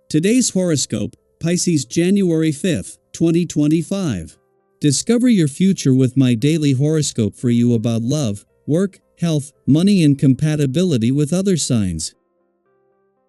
Today's horoscope, Pisces January 5th, 2025. Discover your future with my daily horoscope for you about love, work, health, money and compatibility with other signs.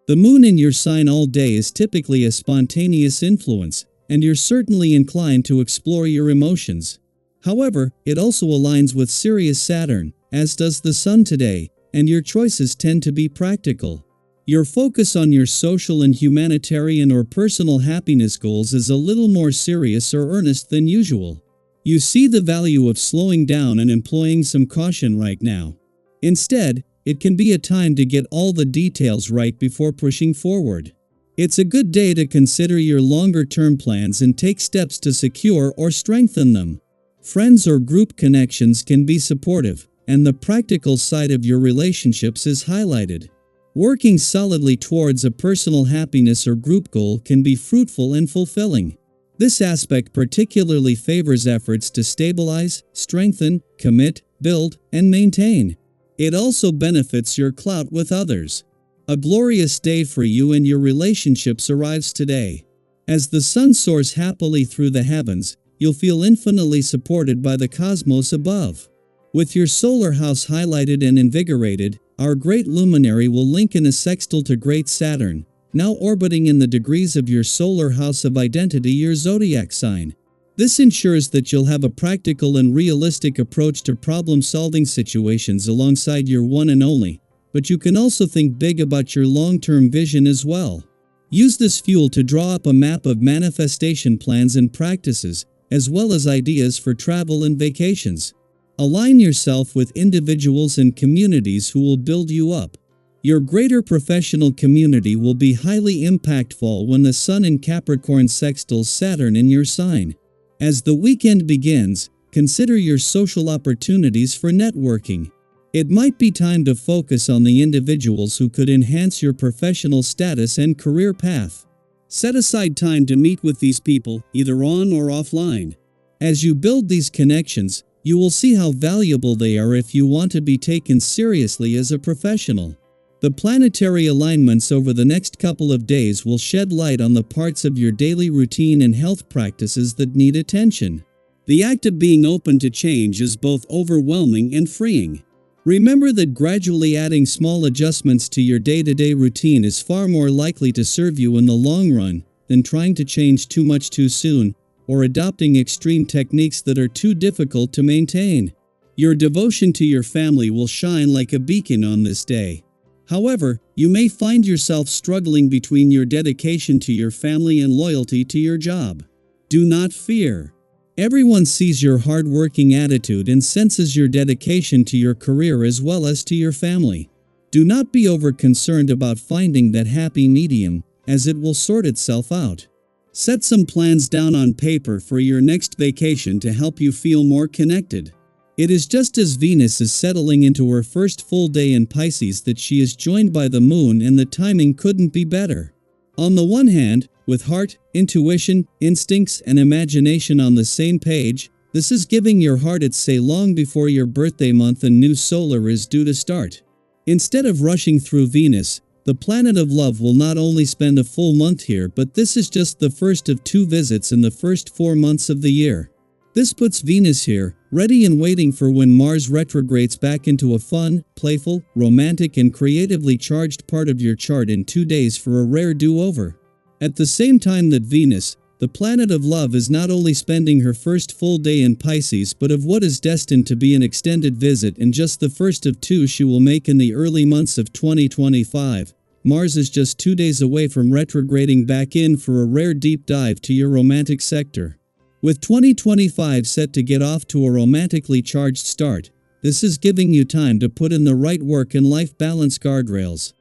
The moon in your sign all day is typically a spontaneous influence, and you're certainly inclined to explore your emotions. However, it also aligns with Sirius Saturn, as does the sun today, and your choices tend to be practical. Your focus on your social and humanitarian or personal happiness goals is a little more serious or earnest than usual. You see the value of slowing down and employing some caution right now. Instead, it can be a time to get all the details right before pushing forward. It's a good day to consider your longer-term plans and take steps to secure or strengthen them. Friends or group connections can be supportive, and the practical side of your relationships is highlighted. Working solidly towards a personal happiness or group goal can be fruitful and fulfilling. This aspect particularly favors efforts to stabilize, strengthen, commit, build, and maintain. It also benefits your clout with others. A glorious day for you and your relationships arrives today. As the sun soars happily through the heavens, you'll feel infinitely supported by the cosmos above. With your solar house highlighted and invigorated, our great luminary will link in a sextile to great Saturn, now orbiting in the degrees of your solar house of identity, your zodiac sign. This ensures that you'll have a practical and realistic approach to problem-solving situations alongside your one and only, but you can also think big about your long-term vision as well. Use this fuel to draw up a map of manifestation plans and practices, as well as ideas for travel and vacations. Align yourself with individuals and communities who will build you up. Your greater professional community will be highly impactful when the Sun in Capricorn sextiles Saturn in your sign. As the weekend begins, consider your social opportunities for networking. It might be time to focus on the individuals who could enhance your professional status and career path. Set aside time to meet with these people, either on or offline. As you build these connections, you will see how valuable they are if you want to be taken seriously as a professional. The planetary alignments over the next couple of days will shed light on the parts of your daily routine and health practices that need attention. The act of being open to change is both overwhelming and freeing. Remember that gradually adding small adjustments to your day-to-day routine is far more likely to serve you in the long run than trying to change too much too soon, or adopting extreme techniques that are too difficult to maintain. Your devotion to your family will shine like a beacon on this day. However, you may find yourself struggling between your dedication to your family and loyalty to your job. Do not fear. Everyone sees your hard-working attitude and senses your dedication to your career as well as to your family. Do not be over-concerned about finding that happy medium, as it will sort itself out. Set some plans down on paper for your next vacation to help you feel more connected. It is just as Venus is settling into her first full day in Pisces that she is joined by the moon, and the timing couldn't be better. On the one hand, with heart, intuition, instincts, and imagination on the same page, this is giving your heart its say long before your birthday month and new solar is due to start. Instead of rushing through Venus, the planet of love will not only spend a full month here, but this is just the first of 2 visits in the first 4 months of the year. This puts Venus here, ready and waiting for when Mars retrogrades back into a fun, playful, romantic and creatively charged part of your chart in 2 days for a rare do-over. At the same time that Venus, the planet of love, is not only spending her first full day in Pisces but of what is destined to be an extended visit and just the first of 2 she will make in the early months of 2025, Mars is just 2 days away from retrograding back in for a rare deep dive to your romantic sector. With 2025 set to get off to a romantically charged start, this is giving you time to put in the right work and life balance guardrails.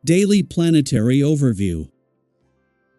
Daily Planetary Overview.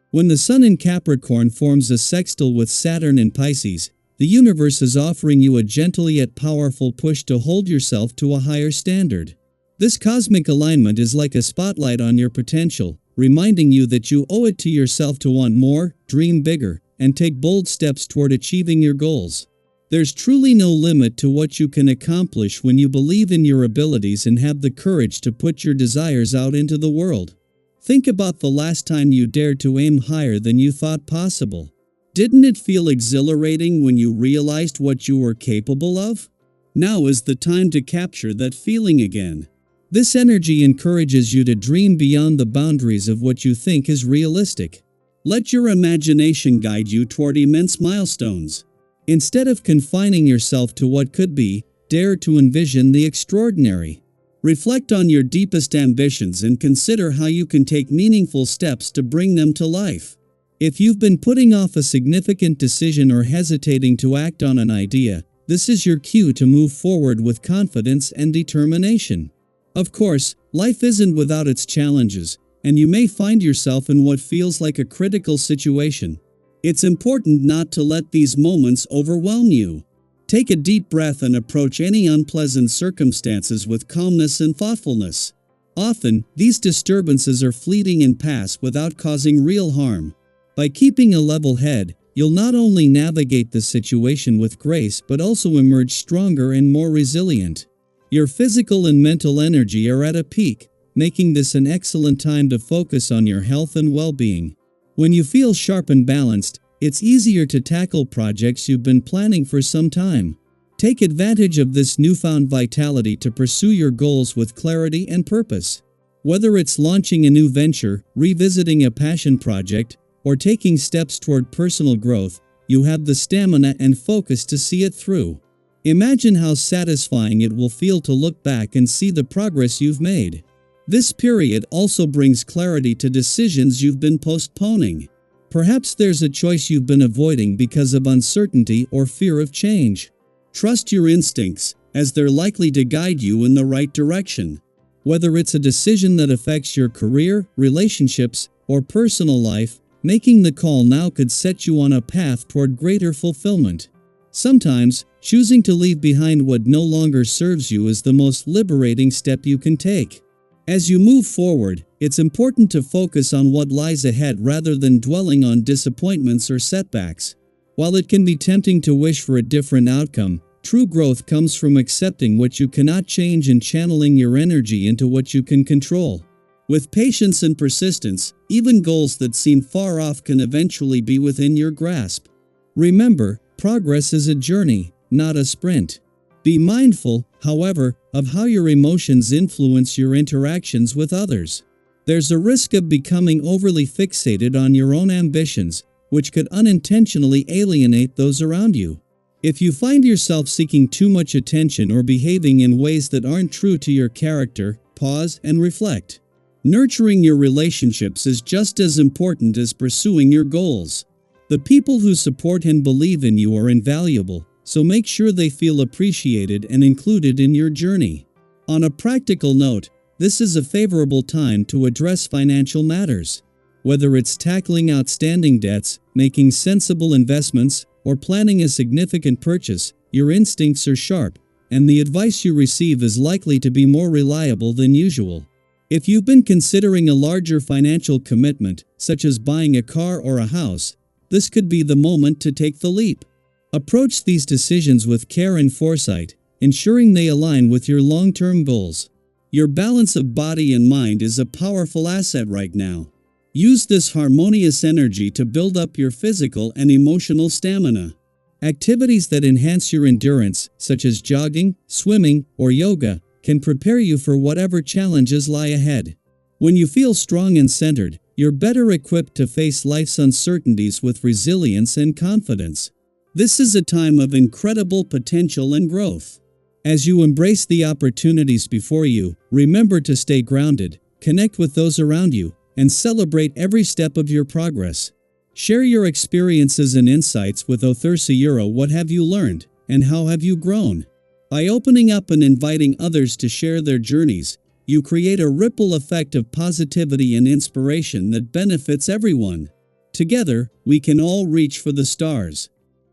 When the Sun in Capricorn forms a sextile with Saturn in Pisces, the universe is offering you a gentle yet powerful push to hold yourself to a higher standard. This cosmic alignment is like a spotlight on your potential, reminding you that you owe it to yourself to want more, dream bigger, and take bold steps toward achieving your goals. There's truly no limit to what you can accomplish when you believe in your abilities and have the courage to put your desires out into the world. Think about the last time you dared to aim higher than you thought possible. Didn't it feel exhilarating when you realized what you were capable of? Now is the time to capture that feeling again. This energy encourages you to dream beyond the boundaries of what you think is realistic. Let your imagination guide you toward immense milestones. Instead of confining yourself to what could be, dare to envision the extraordinary. Reflect on your deepest ambitions and consider how you can take meaningful steps to bring them to life. If you've been putting off a significant decision or hesitating to act on an idea, this is your cue to move forward with confidence and determination. Of course, life isn't without its challenges, and you may find yourself in what feels like a critical situation. It's important not to let these moments overwhelm you. Take a deep breath and approach any unpleasant circumstances with calmness and thoughtfulness. Often, these disturbances are fleeting and pass without causing real harm. By keeping a level head, you'll not only navigate the situation with grace but also emerge stronger and more resilient. Your physical and mental energy are at a peak, making this an excellent time to focus on your health and well-being. When you feel sharp and balanced, it's easier to tackle projects you've been planning for some time. Take advantage of this newfound vitality to pursue your goals with clarity and purpose. Whether it's launching a new venture, revisiting a passion project, or taking steps toward personal growth, you have the stamina and focus to see it through. Imagine how satisfying it will feel to look back and see the progress you've made. This period also brings clarity to decisions you've been postponing. Perhaps there's a choice you've been avoiding because of uncertainty or fear of change. Trust your instincts, as they're likely to guide you in the right direction. Whether it's a decision that affects your career, relationships, or personal life, making the call now could set you on a path toward greater fulfillment. Sometimes, choosing to leave behind what no longer serves you is the most liberating step you can take. As you move forward, it's important to focus on what lies ahead rather than dwelling on disappointments or setbacks. While it can be tempting to wish for a different outcome, true growth comes from accepting what you cannot change and channeling your energy into what you can control. With patience and persistence, even goals that seem far off can eventually be within your grasp. Remember, progress is a journey, not a sprint. Be mindful, however, of how your emotions influence your interactions with others. There's a risk of becoming overly fixated on your own ambitions, which could unintentionally alienate those around you. If you find yourself seeking too much attention or behaving in ways that aren't true to your character, pause and reflect. Nurturing your relationships is just as important as pursuing your goals. The people who support and believe in you are invaluable, so make sure they feel appreciated and included in your journey. On a practical note, this is a favorable time to address financial matters. Whether it's tackling outstanding debts, making sensible investments, or planning a significant purchase, your instincts are sharp, and the advice you receive is likely to be more reliable than usual. If you've been considering a larger financial commitment, such as buying a car or a house, this could be the moment to take the leap. Approach these decisions with care and foresight, ensuring they align with your long-term goals. Your balance of body and mind is a powerful asset right now. Use this harmonious energy to build up your physical and emotional stamina. Activities that enhance your endurance, such as jogging, swimming, or yoga, can prepare you for whatever challenges lie ahead. When you feel strong and centered, you're better equipped to face life's uncertainties with resilience and confidence. This is a time of incredible potential and growth. As you embrace the opportunities before you, remember to stay grounded, connect with those around you, and celebrate every step of your progress. Share your experiences and insights with Euro. What have you learned, and how have you grown? By opening up and inviting others to share their journeys, you create a ripple effect of positivity and inspiration that benefits everyone. Together, we can all reach for the stars.